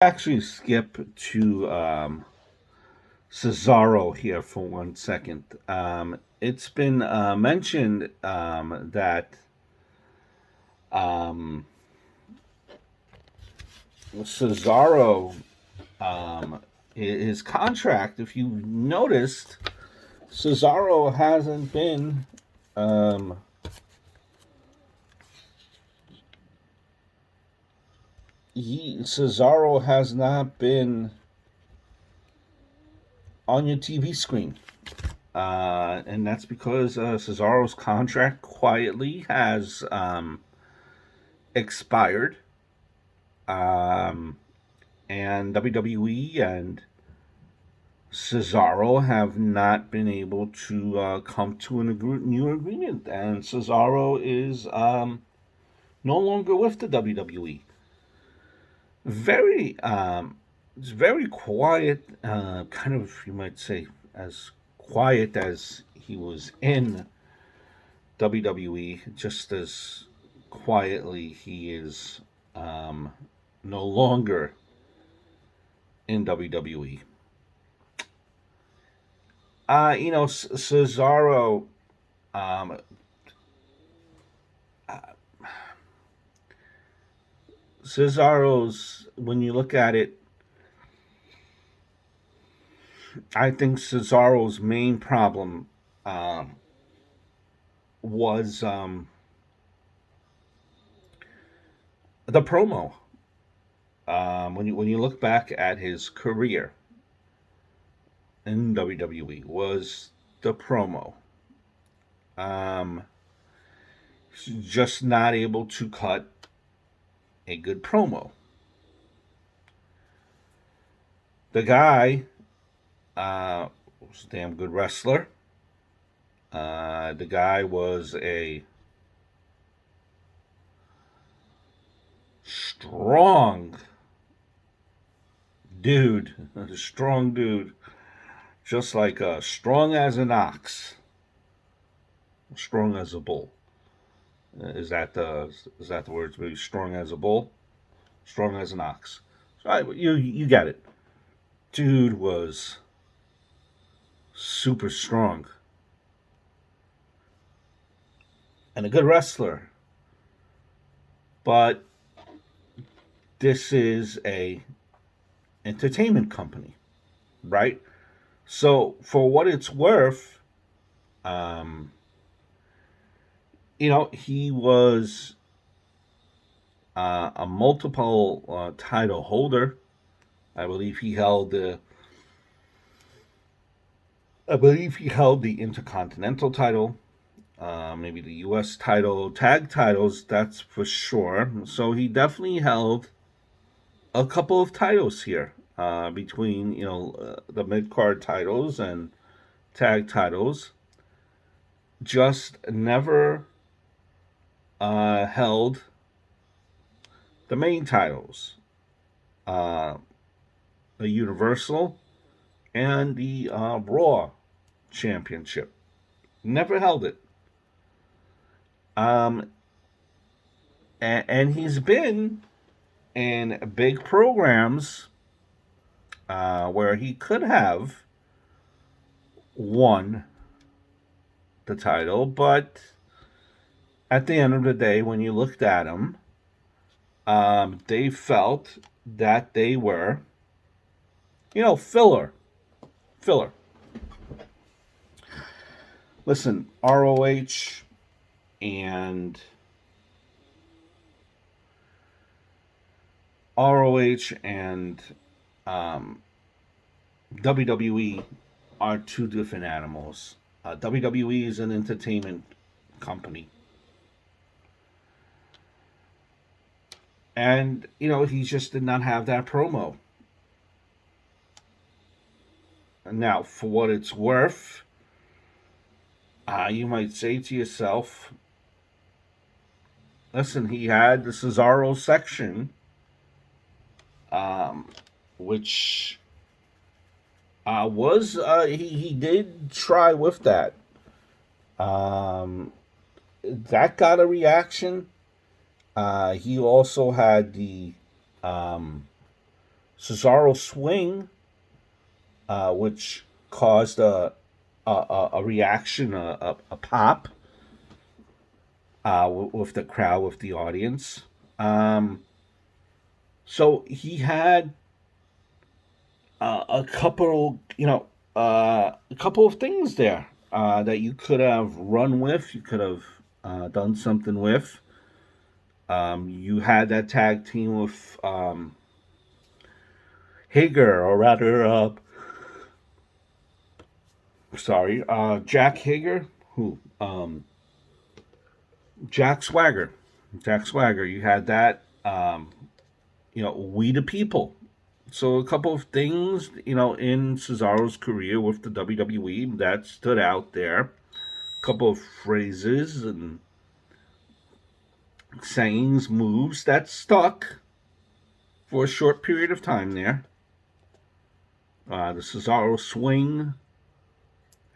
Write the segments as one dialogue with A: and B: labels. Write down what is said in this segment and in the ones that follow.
A: Actually skip to Cesaro here for 1 second. It's been mentioned that um, Cesaro, his contract, if you noticed, Cesaro hasn't been. Um, Cesaro has not been on your TV screen. And that's because Cesaro's contract quietly has expired. Um, and WWE and Cesaro have not been able to come to new agreement. And Cesaro is no longer with the WWE. Very, it's very quiet, kind of, you might say, as quiet as he was in WWE, just as quietly he is no longer in WWE. Cesaro, um, uh, Cesaro's, when you look at it, I think Cesaro's main problem um, was the promo. When you look back at his career in WWE, was the promo. Um, just not able to cut a good promo. The guy was a damn good wrestler. The guy was a strong dude, a strong dude, just like strong as an ox, strong as a bull. Is that the words? Maybe strong as a bull, strong as an ox. So you get it. Dude was super strong and a good wrestler, but this is a entertainment company, right? So for what it's worth, um, he was a multiple title holder. I believe he held the I believe he held the Intercontinental title, maybe the U.S. title, tag titles. That's for sure. So he definitely held a couple of titles here between the mid card titles and tag titles. Just never held the main titles, uh, the Universal and the Raw Championship. Never held it. Um, and he's been in big programs where he could have won the title, but at the end of the day, when you looked at him, they felt that they were, filler. Listen, and ROH and um, WWE are two different animals. WWE is an entertainment company, and he just did not have that promo. Now, for what it's worth, you might say to yourself, listen, he had the Cesaro section, um, which he did try with that. That got a reaction. He also had the um, Cesaro swing, which caused a reaction, a pop with the crowd, with the audience. Um, so he had a couple, a couple of things there that you could have run with. You could have done something with. You had that tag team with Hager, or rather, sorry, Jack Hager, who Jack Swagger, Jack Swagger. You had that. We the people. So a couple of things, in Cesaro's career with the WWE that stood out there. A couple of phrases and sayings, moves that stuck for a short period of time there. The Cesaro swing.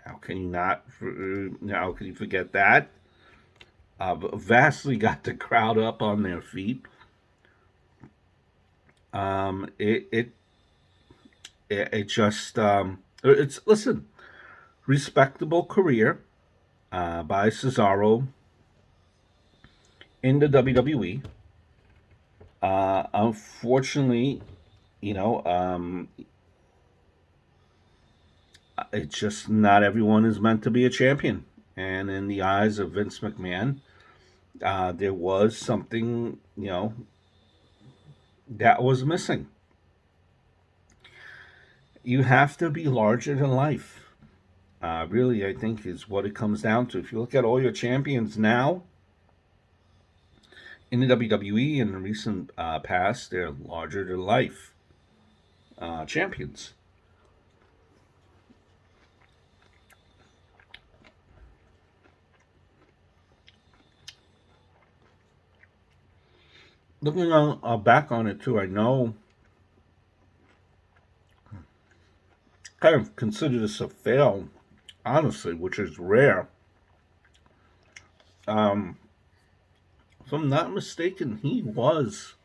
A: How can you not? How can you forget that? Vastly got the crowd up on their feet. It just it's listen, respectable career by Cesaro in the WWE. Unfortunately, you know, um, it's just not everyone is meant to be a champion. And in the eyes of Vince McMahon, there was something, that was missing. You have to be larger than life. Really, I think is what it comes down to. If you look at all your champions now in the WWE in the recent past, they're larger than life champions. Looking on back on it too, I know kind of consider this a fail, honestly, which is rare. Um, if I'm not mistaken, he was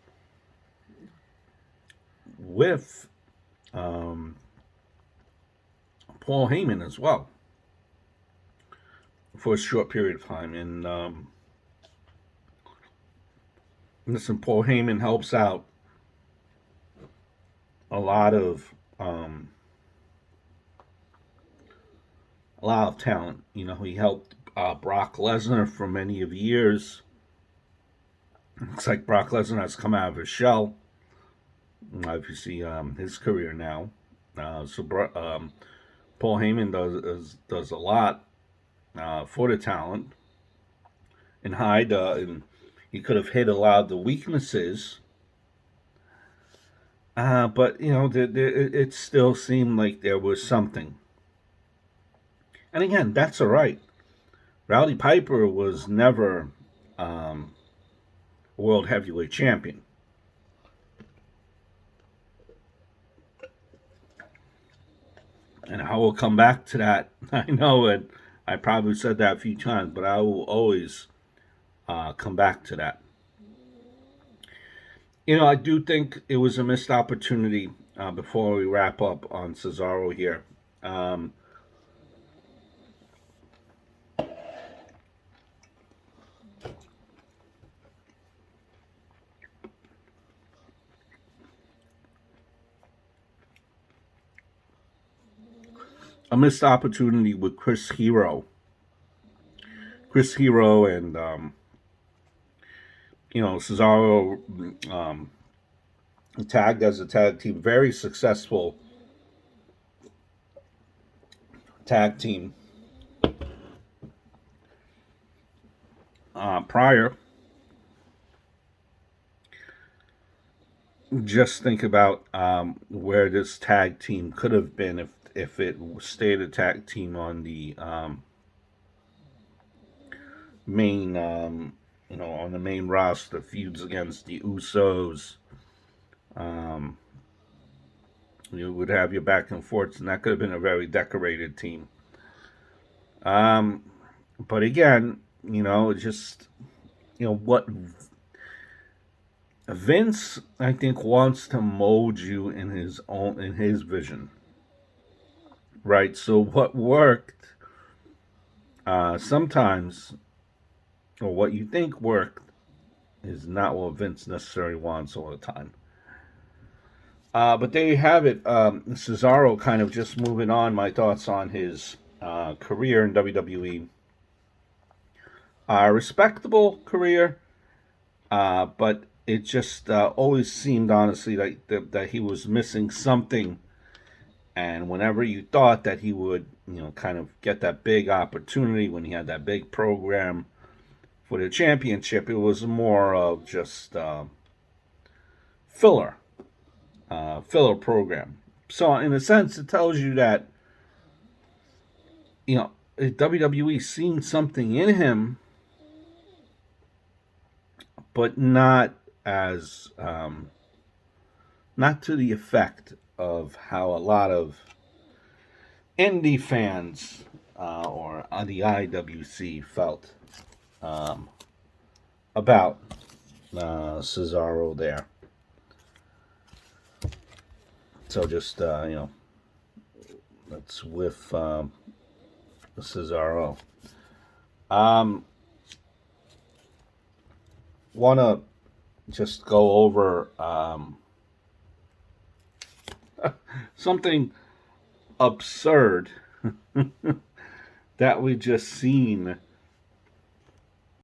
A: with um, Paul Heyman as well for a short period of time. And listen, Paul Heyman helps out a lot of um, a lot of talent. He helped Brock Lesnar for many of years. Looks like Brock Lesnar has come out of his shell. If you see his career now, Paul Heyman does a lot for the talent and hide, and he could have hit a lot of the weaknesses. But it still seemed like there was something. And again, that's all right. Rowdy Piper was never um, world heavyweight champion. And I will come back to that. I know it. I probably said that a few times, but I will always come back to that. I do think it was a missed opportunity before we wrap up on Cesaro here. Um, a missed opportunity with Chris Hero. Chris Hero and Cesaro tagged as a tag team, very successful tag team prior. Just think about where this tag team could have been if it stayed a tag team on the main on the main roster, feuds against the Usos. Um, you would have your back and forths, and that could have been a very decorated team. Um, but again, just what Vince, I think, wants to mold you in his vision, right? So what worked sometimes, or what you think worked, is not what Vince necessarily wants all the time. But there you have it. Cesaro kind of just moving on. My thoughts on his career in WWE. Respectable career, but it just always seemed, honestly, that he was missing something. And whenever you thought that he would, kind of get that big opportunity when he had that big program for the championship, it was more of just filler, filler program. So in a sense, it tells you that WWE seen something in him, but not as not to the effect of how a lot of indie fans or the IWC felt um, about Cesaro there. So just that's with Cesaro. Um, Want to just go over something absurd that we just seen